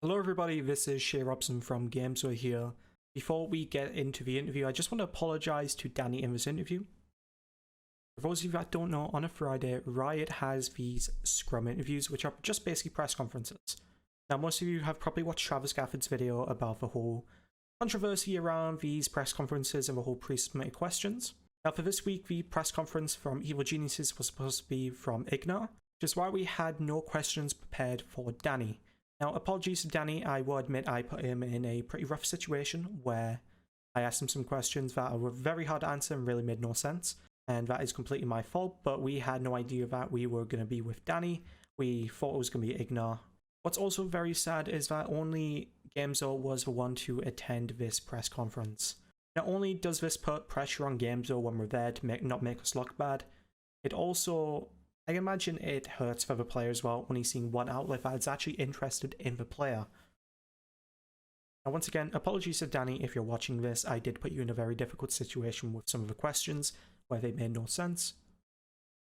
Hello everybody, this is Shay Robson from Gamezo here. Before we get into the interview, I just want to apologise to Danny in this interview. For those of you that don't know, on a Friday, Riot has these Scrum interviews, which are just basically press conferences. Now, most of you have probably watched Travis Gafford's video about the whole controversy around these press conferences and the whole pre-submitted questions. Now, for this week, the press conference from Evil Geniuses was supposed to be from Ignar, which is why we had no questions prepared for Danny. Now, apologies to Danny, I will admit I put him in a pretty rough situation where I asked him some questions that were very hard to answer and really made no sense, and that is completely my fault, but we had no idea that we were going to be with Danny. We thought it was going to be Ignar. What's also very sad is that only Gamezo was the one to attend this press conference. Not only does this put pressure on Gamezo when we're there to not make us look bad, it also, I imagine it hurts for the player as well, only seeing one outlet that's actually interested in the player. Now, once again, apologies to Danny if you're watching this. I did put you in a very difficult situation with some of the questions where they made no sense.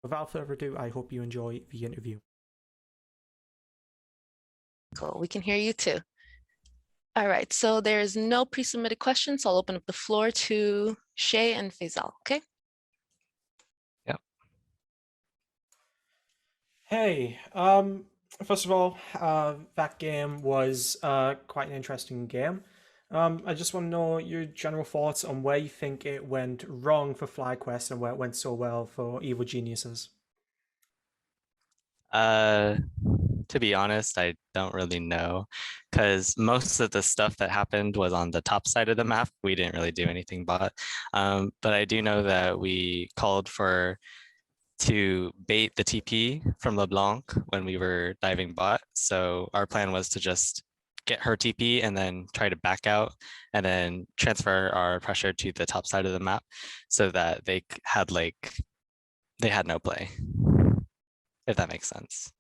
Without further ado, I hope you enjoy the interview. Cool, we can hear you too. All right, so there's no pre-submitted questions, so I'll open up the floor to Shay and Faisal, okay? Hey, first of all, that game was quite an interesting game. I just want to know your general thoughts on where you think it went wrong for FlyQuest and where it went so well for Evil Geniuses. Uh, to be honest, I don't really know because most of the stuff that happened was on the top side of the map. We didn't really do anything bot. But I do know that we called to bait the TP from LeBlanc when we were diving bot. So our plan was to just get her TP and then try to back out and then transfer our pressure to the top side of the map so that they had no play, if that makes sense.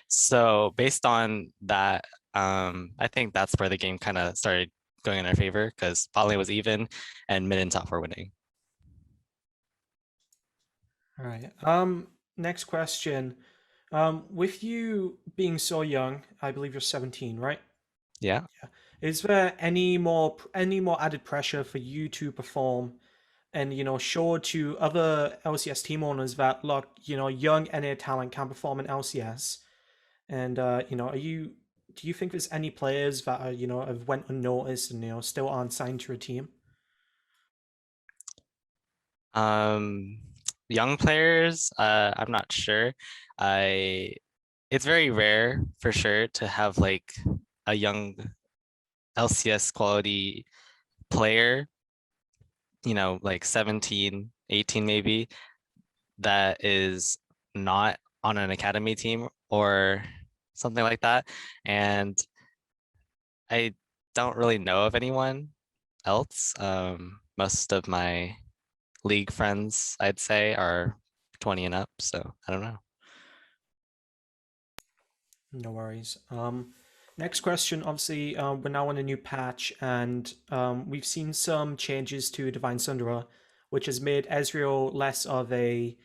So based on that, I think that's where the game kind of started going in our favor because bot lane was even and mid and top were winning. All right. Next question. With you being so young, I believe you're 17, right? Yeah. Is there any more added pressure for you to perform and show to other LCS team owners that look, young NA talent can perform in LCS? And do you think there's any players that are, have went unnoticed and still aren't signed to a team? Young players, I'm not sure. It's very rare for sure to have like a young LCS quality player, like 17, 18 maybe, that is not on an academy team or something like that. And I don't really know of anyone else. Most of my league friends, I'd say, are 20 and up, so I don't know. No worries. Next question. Obviously, we're now on a new patch, and we've seen some changes to Divine Sundera, which has made Ezreal less of a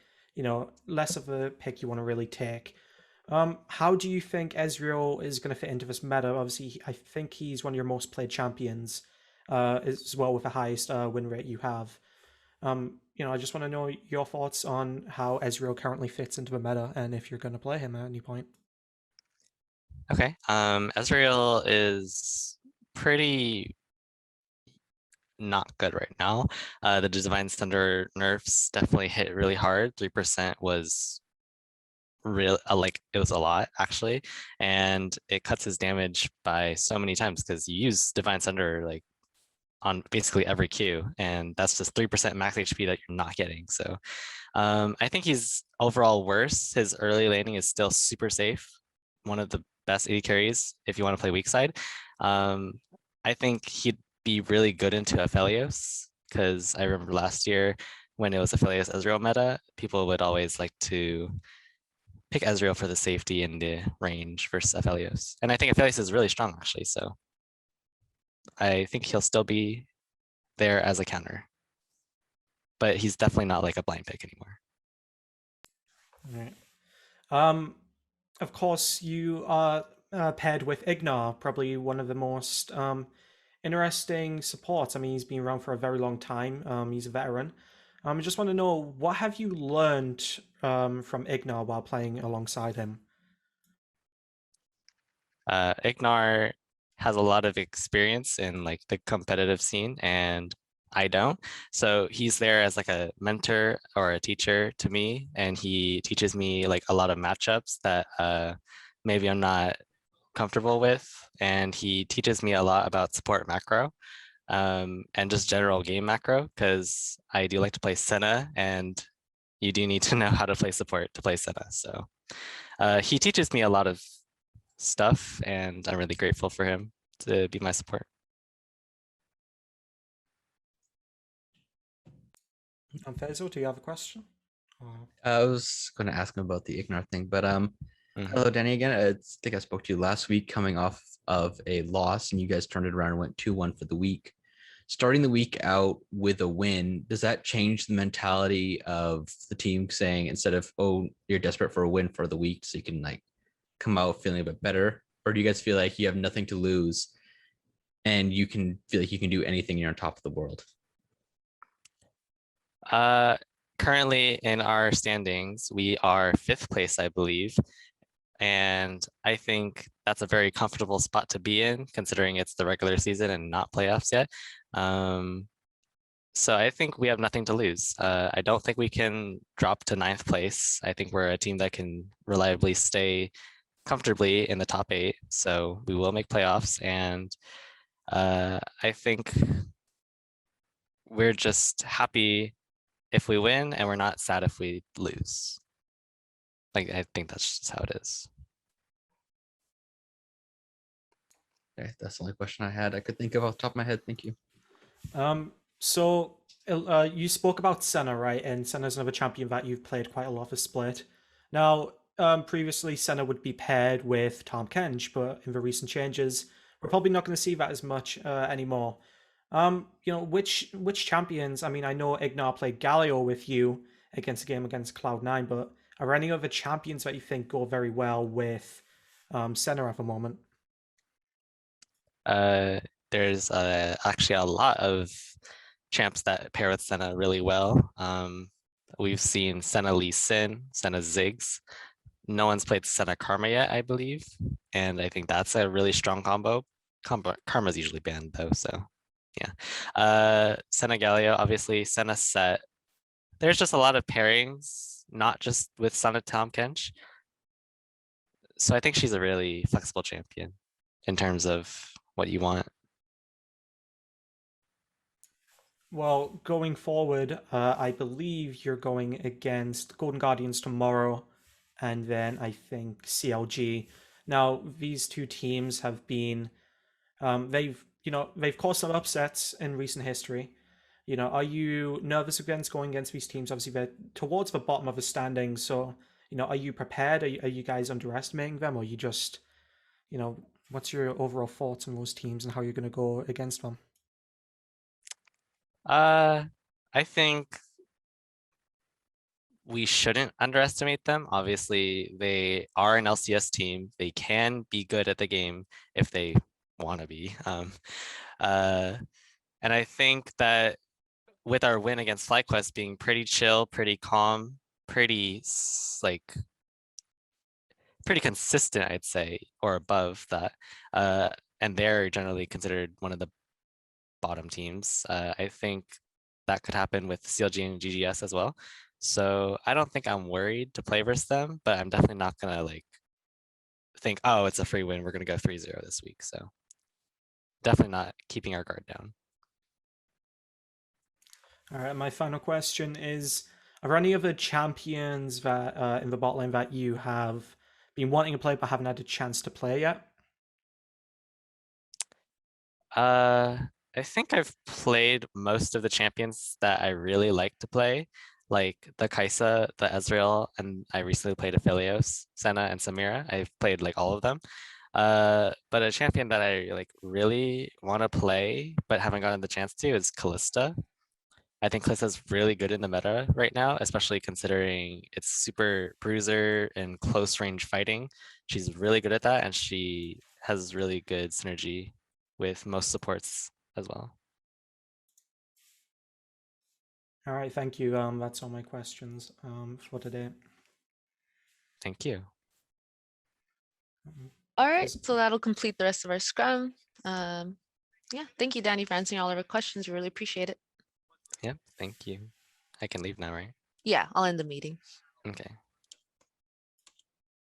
pick you want to really take. How do you think Ezreal is going to fit into this meta? Obviously, I think he's one of your most played champions, as well with the highest win rate you have. I just want to know your thoughts on how Ezreal currently fits into the meta, and if you're going to play him at any point. Okay. Ezreal is pretty not good right now. The Divine Thunder nerfs definitely hit really hard. 3% was real, like it was a lot actually, and it cuts his damage by so many times because you use Divine Thunder like on basically every queue, and that's just 3% max HP that you're not getting. So I think he's overall worse. His early laning is still super safe, one of the best AD carries if you want to play weak side. I think he'd be really good into Aphelios because I remember last year when it was Aphelios Ezreal meta, people would always like to pick Ezreal for the safety and the range versus Aphelios. And I think Aphelios is really strong actually, so I think he'll still be there as a counter. But he's definitely not like a blind pick anymore. Right. Of course, you are paired with Ignar, probably one of the most interesting supports. I mean, he's been around for a very long time. He's a veteran. I just want to know, what have you learned from Ignar while playing alongside him? Ignar has a lot of experience in like the competitive scene, and I don't. So he's there as like a mentor or a teacher to me, and he teaches me like a lot of matchups that maybe I'm not comfortable with, and he teaches me a lot about support macro and just general game macro, because I do like to play Senna, and you do need to know how to play support to play Senna. So he teaches me a lot of stuff, and I'm really grateful for him to be my support. Faisal, do you have a question? I was going to ask him about the Ignar thing, but Mhm. hello, Danny again. I think I spoke to you last week coming off of a loss, and you guys turned it around and went 2-1 for the week. Starting the week out with a win, does that change the mentality of the team saying, instead of, oh, you're desperate for a win for the week so you can like come out feeling a bit better? Or do you guys feel like you have nothing to lose and you can feel like you can do anything, you're on top of the world? Currently in our standings, we are 5th place, I believe. And I think that's a very comfortable spot to be in, considering it's the regular season and not playoffs yet. So I think we have nothing to lose. I don't think we can drop to 9th place. I think we're a team that can reliably stay comfortably in the top 8. So we will make playoffs. And I think we're just happy if we win, and we're not sad if we lose. Like, I think that's just how it is. Okay, that's the only question I had I could think of off the top of my head. Thank you. So you spoke about Senna, right? And Senna's another champion that you've played quite a lot for Split. Now, previously Senna would be paired with Tom Kench, but in the recent changes, we're probably not going to see that as much anymore. Which champions? I mean, I know Ignar played Galio with you against a game against Cloud9, but are there any other champions that you think go very well with Senna at the moment? There's actually a lot of champs that pair with Senna really well. We've seen Senna Lee Sin, Senna Ziggs. No one's played Senna Karma yet, I believe. And I think that's a really strong combo. Karma's usually banned though, so yeah. Senna Galio, obviously, Senna Set. There's just a lot of pairings, not just with Senna Tom Kench. So I think she's a really flexible champion in terms of what you want. Well, going forward, I believe you're going against Golden Guardians tomorrow, and then I think CLG. Now, these two teams have been, they've caused some upsets in recent history. Are you nervous against going against these teams? Obviously, they're towards the bottom of the standings, so are you prepared? Are you guys underestimating them, or you just, what's your overall thoughts on those teams and how you're going to go against them? I think we shouldn't underestimate them. Obviously, they are an LCS team. They can be good at the game if they want to be. And I think that with our win against FlyQuest being pretty chill, pretty calm, pretty pretty consistent, I'd say, or above that. And they're generally considered one of the bottom teams. I think that could happen with CLG and GGS as well. So I don't think I'm worried to play versus them, but I'm definitely not gonna like think, oh, it's a free win, we're gonna go 3-0 this week. So definitely not keeping our guard down. All right, my final question is, are there any other champions that in the bot lane that you have been wanting to play but haven't had a chance to play yet? I think I've played most of the champions that I really like to play, like the Kaisa, the Ezreal, and I recently played Aphelios, Senna, and Samira. I've played like all of them. But a champion that I like really want to play but haven't gotten the chance to is Callista. I think Clissa's really good in the meta right now, especially considering it's super bruiser and close range fighting. She's really good at that, and she has really good synergy with most supports as well. All right, thank you. That's all my questions for today. Thank you. All right, Is- so that'll complete the rest of our scrum. Yeah, thank you, Danny, for answering all of our questions. We really appreciate it. Yep, thank you. I can leave now, right? Yeah, I'll end the meeting. Okay.